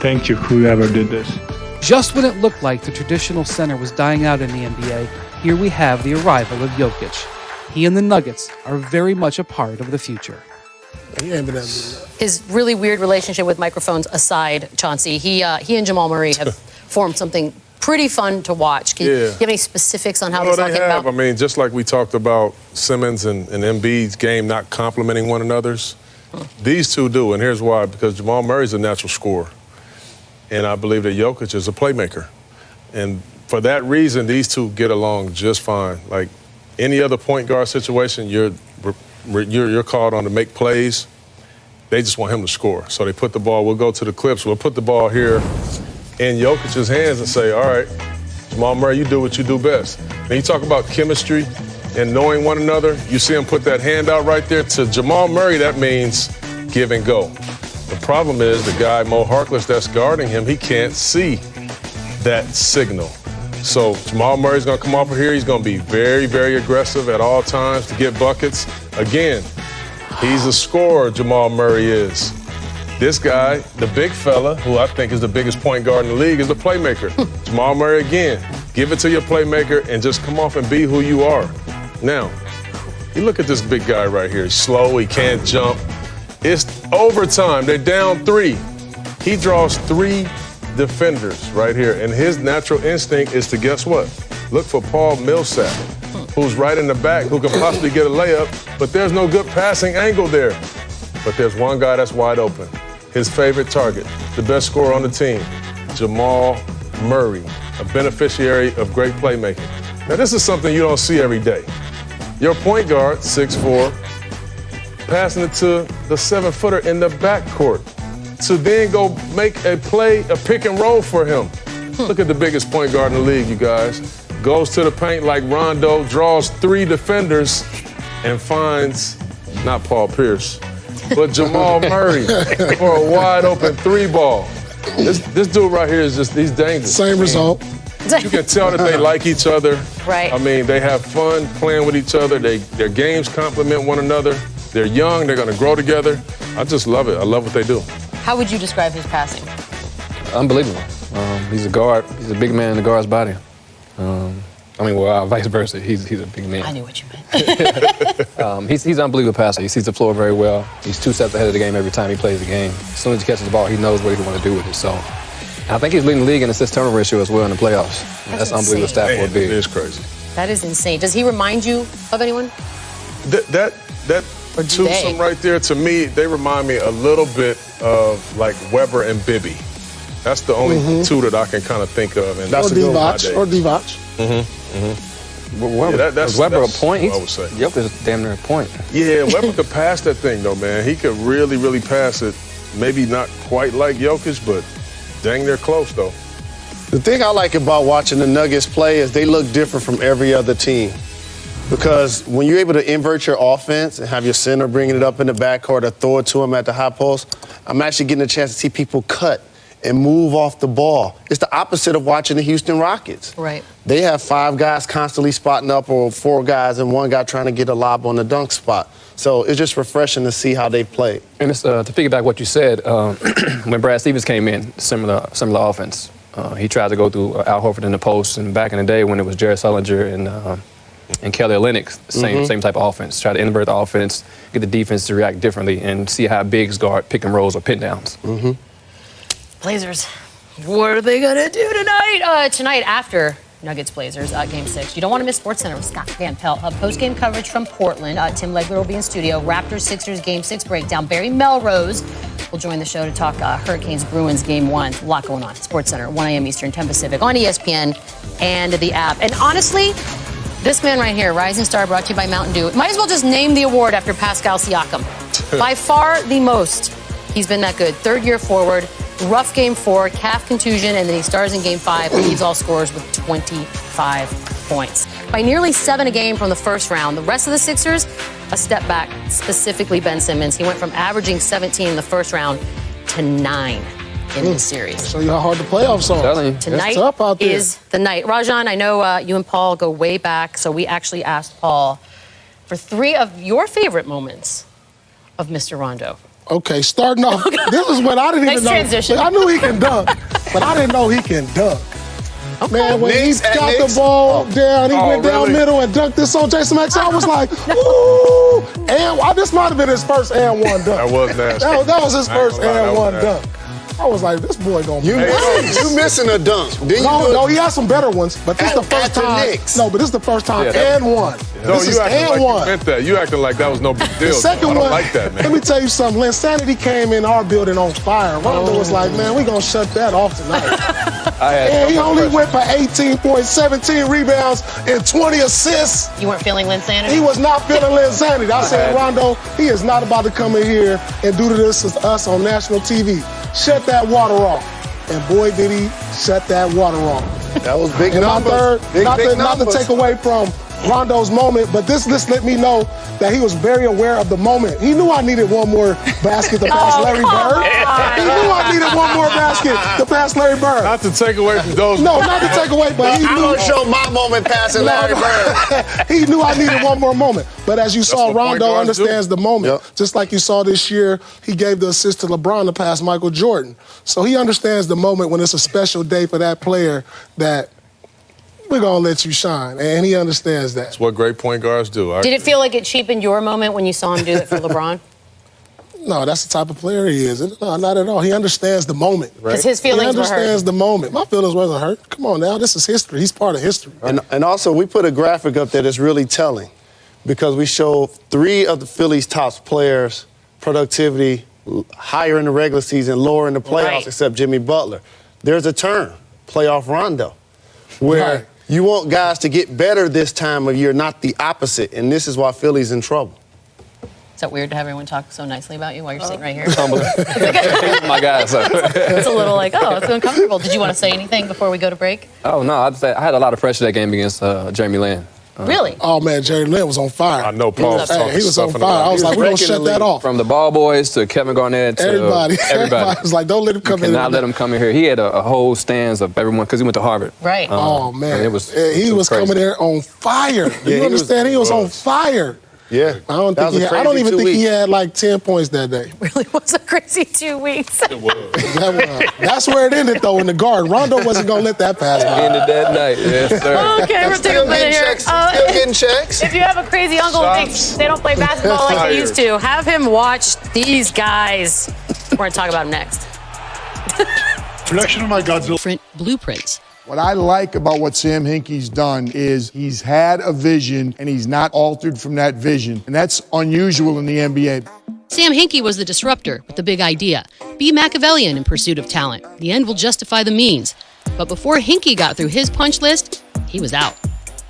Thank you, whoever did this. Just when it looked like the traditional center was dying out in the NBA, here we have the arrival of Jokic. He and the Nuggets are very much a part of the future. His really weird relationship with microphones aside, Chauncey, he and Jamal Murray have formed something pretty fun to watch. Can you give any specifics on how this all came about? I mean, just like we talked about Simmons and Embiid's game not complementing one another's, these two do, and here's why. Because Jamal Murray's a natural scorer, and I believe that Jokic is a playmaker. And for that reason, these two get along just fine. Like any other point guard situation, you're called on to make plays. They just want him to score. So they put the ball, we'll go to the clips, we'll put the ball here in Jokic's hands and say, all right, Jamal Murray, you do what you do best. When you talk about chemistry and knowing one another, you see him put that hand out right there. To Jamal Murray, that means give and go. The problem is the guy, Mo Harkless, that's guarding him, he can't see that signal. So Jamal Murray's going to come off of here. He's going to be very, very aggressive at all times to get buckets. Again, he's a scorer, Jamal Murray is. This guy, the big fella, who I think is the biggest point guard in the league, is the playmaker. Jamal Murray, again, give it to your playmaker and just come off and be who you are. Now, you look at this big guy right here. He's slow, he can't jump. It's overtime. They're down 3. He draws 3 defenders right here, and his natural instinct is to, guess what? Look for Paul Millsap, who's right in the back, who can possibly get a layup, but there's no good passing angle there. But there's one guy that's wide open. His favorite target, the best scorer on the team, Jamal Murray, a beneficiary of great playmaking. Now, this is something you don't see every day. Your point guard, 6'4", passing it to the 7-footer in the backcourt to then go make a play, a pick and roll for him. Look at the biggest point guard in the league, you guys. Goes to the paint like Rondo, draws 3 defenders, and finds, not Paul Pierce, but Jamal Murray for a wide open 3-ball. This dude right here is just, he's dangerous. Same result. You can tell that they like each other. Right. I mean, they have fun playing with each other. Their games complement one another. They're young, they're gonna grow together. I just love it. I love what they do. How would you describe his passing? Unbelievable. He's a guard. He's a big man in the guard's body. Vice versa. He's a big man. I knew what you meant. He's an unbelievable passer. He sees the floor very well. He's 2 steps ahead of the game every time he plays the game. As soon as he catches the ball, he knows what he wants to do with it. So I think he's leading the league in assist turnover ratio as well in the playoffs. That's unbelievable stat for a big. It is crazy. That is insane. Does he remind you of anyone? That twosome right there, to me, they remind me a little bit of like Weber and Bibby. That's the only 2 that I can kind of think of. And Or Divac. That's Weber a point? I would say. Yep, is damn near a point. Yeah, Weber could pass that thing though, man. He could really, really pass it. Maybe not quite like Jokic, but dang near close though. The thing I like about watching the Nuggets play is they look different from every other team. Because when you're able to invert your offense and have your center bringing it up in the backcourt or throw it to him at the high post, I'm actually getting a chance to see people cut and move off the ball. It's the opposite of watching the Houston Rockets. Right. They have 5 guys constantly spotting up or 4 guys and 1 guy trying to get a lob on the dunk spot. So it's just refreshing to see how they play. And it's, to piggyback what you said, when Brad Stevens came in, similar offense. He tried to go through Al Horford in the post, and back in the day when it was Jared Sullinger and Kelly Olynyk, same type of offense. Try to invert the offense, get the defense to react differently, and see how bigs guard pick and rolls or pin downs. Blazers, what are they gonna do tonight? Tonight after Nuggets Blazers, Game 6. You don't want to miss SportsCenter with Scott Van Pelt. Post-game coverage from Portland. Tim Legler will be in studio. Raptors Sixers Game 6 breakdown. Barry Melrose will join the show to talk Hurricanes Bruins Game 1. A lot going on. SportsCenter, 1 a.m. Eastern, 10 Pacific on ESPN and the app. And honestly, this man right here, Rising Star, brought to you by Mountain Dew. Might as well just name the award after Pascal Siakam. By far the most. He's been that good. 3rd-year forward. Rough Game 4, calf contusion, and then he stars in Game 5, leads all scorers with 25 points. By nearly 7 a game from the first round, the rest of the Sixers, a step back, specifically Ben Simmons. He went from averaging 17 in the first round to 9 in this series. Show you how hard the playoffs are. Tonight tough out there. is the night. Rajan, I know you and Paul go way back, so we actually asked Paul for 3 of your favorite moments of Mr. Rondo. Okay, starting off, this is what I didn't even know. Transition. I knew he can dunk, but I didn't know he can dunk. Man, when he got the ball down, he went down middle and dunked this on Jason Max. I was like, ooh. And this might have been his first and one dunk. That was nasty. That was his first and one dunk. I was like, this boy gonna You missing a dunk. No, he had some better ones, but this is the first time. No, but this is the first time and one. No, this is you acting and like one. you meant that. You acting like that was no big deal. The second I one, don't like that, man. let me tell you something. Linsanity came in our building on fire. Rondo was like, man, we gonna shut that off tonight. And he only went for 18 points, 17 rebounds, and 20 assists. You weren't feeling Linsanity? He was not feeling Linsanity. I said, Rondo, he is not about to come in here and do this to us on national TV. Shut that water off. And boy, did he shut that water off. That was big and numbers. My third, not to take away from Rondo's moment, but this let me know that he was very aware of the moment. He knew I needed one more basket to pass Larry Bird. He knew I needed one more basket to pass Larry Bird. Not to take away from those. No, not to take away, but he knew. I'm going to show my moment passing Larry Bird. He knew I needed one more moment. But as you saw, what point Rondo guards understands the moment. Yep. Just like you saw this year, he gave the assist to LeBron to pass Michael Jordan. So he understands the moment when it's a special day for that player that we're going to let you shine. And he understands that. That's what great point guards do. Did it feel like it cheapened your moment when you saw him do it for LeBron? No, that's the type of player he is. No, not at all. He understands the moment. Because his feelings were hurt. He understands the moment. My feelings wasn't hurt. Come on now, this is history. He's part of history. And also, we put a graphic up there that's really telling because we show 3 of the Phillies' top players' productivity higher in the regular season, lower in the playoffs, except Jimmy Butler. There's a turn, playoff Rondo, where you want guys to get better this time of year, not the opposite. And this is why Philly's in trouble. Is that weird to have everyone talk so nicely about you while you're sitting right here? My guy, so. It's a little like, oh, it's uncomfortable. Did you want to say anything before we go to break? Oh, no, I had a lot of pressure that game against Jeremy Lin. Really? Oh, man, Jerry Lynn was on fire. I know Paul was He was on fire. I was like, we're going to shut that off. From the ball boys to Kevin Garnett to everybody was like, don't let him come in. Cannot let him come in here. He had a whole stands of everyone because he went to Harvard. Right. Oh, man. He was coming there on fire. You understand? He was on fire. Yeah. I don't even think he had like 10 points that day. Really was a crazy 2 weeks. It was. That's where it ended, though, in the Garden. Rondo wasn't going to let that pass by. Ended that night, yes, sir. Okay, we're taking a minute here. Still getting checks. If you have a crazy uncle who thinks they don't play basketball like they used to, have him watch these guys. We're going to talk about them next. Production of my Godzilla. Different blueprints. What I like about what Sam Hinkie's done is he's had a vision and he's not altered from that vision. And that's unusual in the NBA. Sam Hinkie was the disruptor with the big idea. Be Machiavellian in pursuit of talent. The end will justify the means. But before Hinkie got through his punch list, he was out.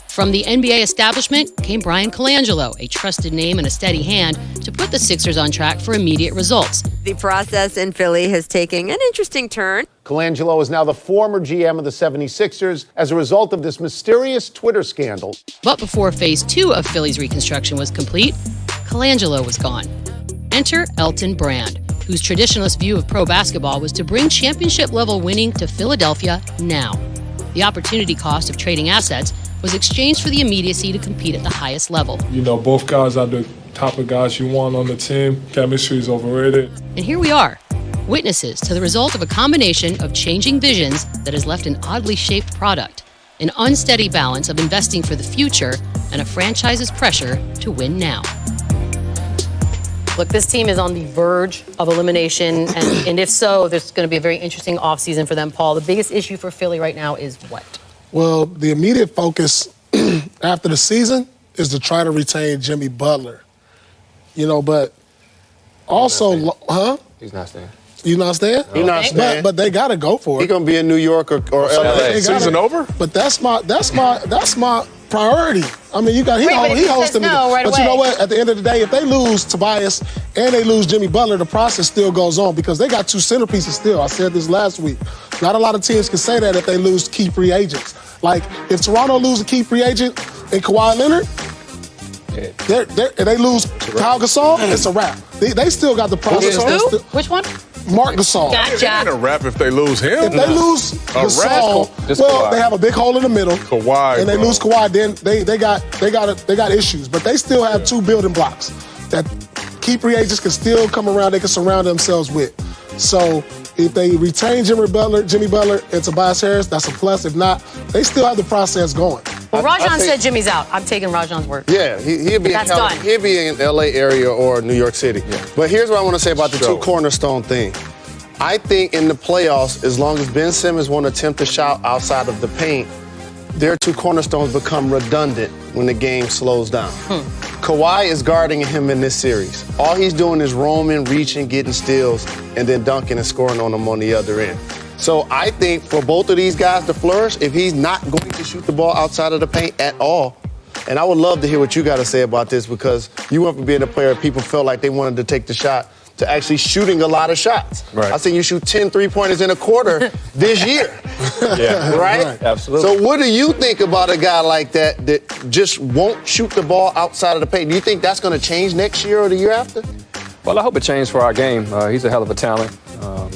From the NBA establishment came Brian Colangelo, a trusted name and a steady hand to put the Sixers on track for immediate results. The process in Philly has taken an interesting turn. Colangelo is now the former GM of the 76ers as a result of this mysterious Twitter scandal. But before phase 2 of Philly's reconstruction was complete, Colangelo was gone. Enter Elton Brand, whose traditionalist view of pro basketball was to bring championship-level winning to Philadelphia now. The opportunity cost of trading assets was exchanged for the immediacy to compete at the highest level. You know, both guys are the type of guys you want on the team. Chemistry is overrated. And here we are, witnesses to the result of a combination of changing visions that has left an oddly shaped product, an unsteady balance of investing for the future, and a franchise's pressure to win now. Look, this team is on the verge of elimination, and if so, there's going to be a very interesting offseason for them, Paul. The biggest issue for Philly right now is what? Well, the immediate focus after the season is to try to retain Jimmy Butler. You know, but also, He's not staying. You not staying? He's not staying. But they got to go for it. He's gonna be in New York or LA. Season over? But that's my priority. I mean, he hosting me. Right but away. You know what? At the end of the day, if they lose Tobias and they lose Jimmy Butler, the process still goes on because they got 2 centerpieces still. I said this last week. Not a lot of teams can say that if they lose key free agents. Like, if Toronto loses a key free agent and Kawhi Leonard, and they lose Kyle Gasol, it's a wrap. They still got the process. Who? Which one? Mark Gasol. It ain't a wrap if they lose him. If they lose Gasol, Kawhi. they have a big hole in the middle. Kawhi, and they bro. lose Kawhi, then they got issues. But they still have 2 building blocks that key free agents can still come around, they can surround themselves with. So if they retain Jimmy Butler and Tobias Harris, that's a plus. If not, they still have the process going. Well, Rajon said Jimmy's out. I'm taking Rajon's word. Yeah, he'll be he'll be in LA area or New York City. Yeah. But here's what I want to say about the two cornerstone thing. I think in the playoffs, as long as Ben Simmons won't attempt a shot outside of the paint, their two cornerstones become redundant when the game slows down. Kawhi is guarding him in this series. All he's doing is roaming, reaching, getting steals, and then dunking and scoring on them on the other end. So I think for both of these guys to flourish, if he's not going to shoot the ball outside of the paint at all, and I would love to hear what you got to say about this, because you went from being a player people felt like they wanted to take the shot to actually shooting a lot of shots. Right. I seen you shoot 10 3-pointers in a quarter this year. Yeah. Right? Absolutely. So what do you think about a guy like that just won't shoot the ball outside of the paint? Do you think that's going to change next year or the year after? Well, I hope it changed for our game. He's a hell of a talent.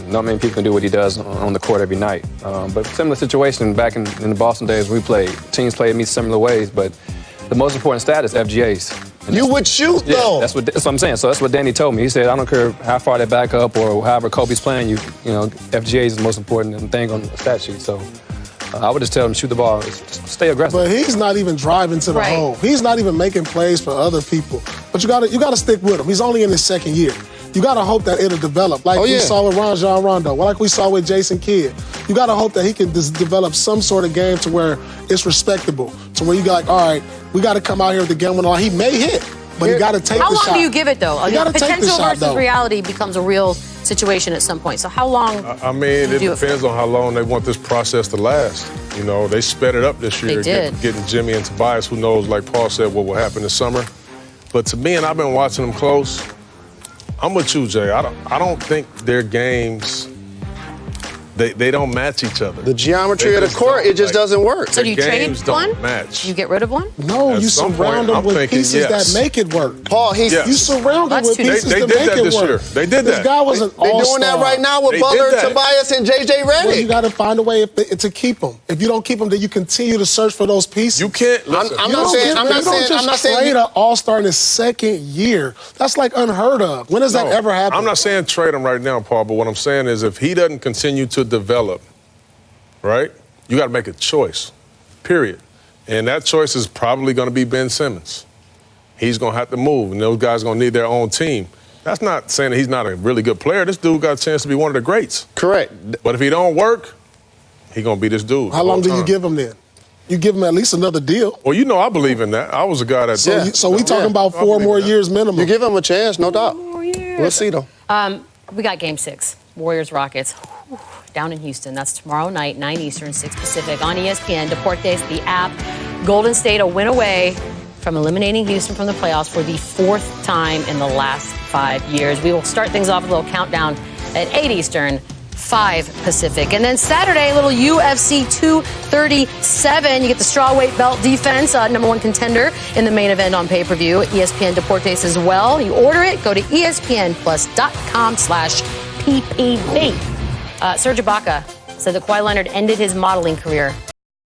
Not many people can do what he does on the court every night. But similar situation back in the Boston days we played. Teams played me similar ways, but the most important stat is FGAs. You would shoot, though. That's what I'm saying. So that's what Danny told me. He said, I don't care how far they back up or however Kobe's playing you, FGA is the most important thing on the stat sheet. So I would just tell him, shoot the ball, just stay aggressive. But he's not even driving to the hole. He's not even making plays for other people. But you gotta stick with him. He's only in his second year. You gotta hope that it'll develop, like we saw with Rajon Rondo, like we saw with Jason Kidd. You gotta hope that he can develop some sort of game to where it's respectable, to where you got all right, we gotta come out here with the game winner. He may hit, but he gotta take the shot. How long do you give it, though? Potential shot, versus reality becomes a real situation at some point. So how long? I mean, it depends on how long they want this process to last. They sped it up this year, getting Jimmy and Tobias. Who knows, like Paul said, what will happen this summer. But to me, and I've been watching them close, I'm with you, Jay. I don't think their games, they don't match each other. The geometry of the court, it just doesn't work. So do you trade one? Match. You get rid of one? No, you surround them with pieces that make it work. Paul, you surround them with pieces that make it this work. year. They did that. This guy was an all-star. They're doing that right now with Butler, Tobias, and JJ Redick. Well, you got to find a way to keep them. If you don't keep them, then you continue to search for those pieces. You can't. Listen, I'm not saying trade an all-star in his second year. That's like unheard of. When does that ever happen? I'm not saying trade him right now, Paul, but what I'm saying is if he doesn't continue to develop, right, you got to make a choice, period. And that choice is probably going to be Ben Simmons. He's going to have to move, and those guys are going to need their own team. That's not saying that he's not a really good player. This dude got a chance to be one of the greats. Correct. But if he don't work, he's going to be this dude. How long do you give him then? You give him at least another deal. Well, I believe in that. I was a guy that... So we talking about 4 more years minimum. You give him a chance, no doubt. 4 more years. We'll see, though. We got Game 6, Warriors-Rockets. Down in Houston. That's tomorrow night, 9 Eastern, 6 Pacific, on ESPN, Deportes, the app. Golden State a win away from eliminating Houston from the playoffs for the 4th time in the last 5 years. We will start things off with a little countdown at 8 Eastern, 5 Pacific. And then Saturday, a little UFC 237. You get the strawweight belt defense, #1 contender in the main event on pay-per-view. ESPN Deportes as well. You order it, go to espnplus.com/PPV. Serge Ibaka said that Kawhi Leonard ended his modeling career